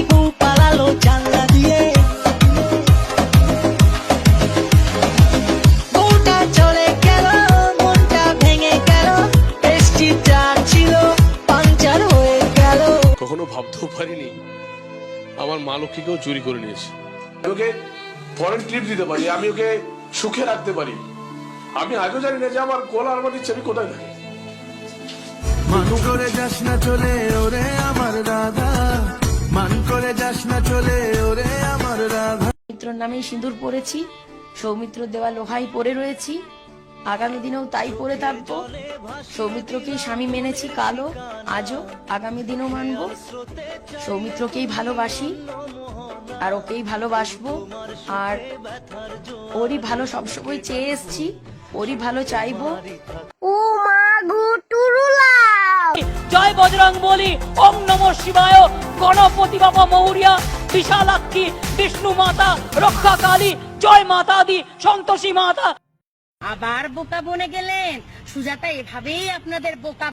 বউ পালালো জানলা দিয়ে, বউটা চলে গেল, মনটা ভেঙে গেল, এসটিটা ছিল পাঞ্চার হয়ে গেল। কখনো ভাবতেও পারিনি আমার মা লক্ষ্মীকেও চুরি করে নিয়েছে। ওকে ফরেন ট্রিপ দিতে পারি, আমি ওকে সুখে রাখতে পারি। আমি আজও জানি না যে আমার গলার মাটির ছবি কোথায় থাকে। মান করে যাস না চলে ওরে আমার রাধা, মান করে যাস না চলে ওরে আমার রাধা। সৌমিত্রর নামেই সিঁদুর পরেছি, সৌমিত্র দেওয়া লোহাই পরে রয়েছি, আগামী দিনেও তাই পরে থাকবো। সৌমিত্রকেই স্বামী মেনেছি কালও, আজও, আগামী দিনেও মানব। সৌমিত্রকেই ভালোবাসি আর ওকেই ভালোবাসবো, আর ওরই ভালো সবসময় চেয়ে এসছি, ওরই ভালো চাইবো। জয় বজরং বলি, ওম নমঃ শিবায়, গণপতি বাবা মৌরিয়া, বিশালাক্ষী, বিষ্ণু মাতা, রক্ষা কালী, জয় মাতা দি, সন্তোষী মাতা। আবার বোকা বনে গেলেন। সুজাতা এভাবেই আপনাদের বোকা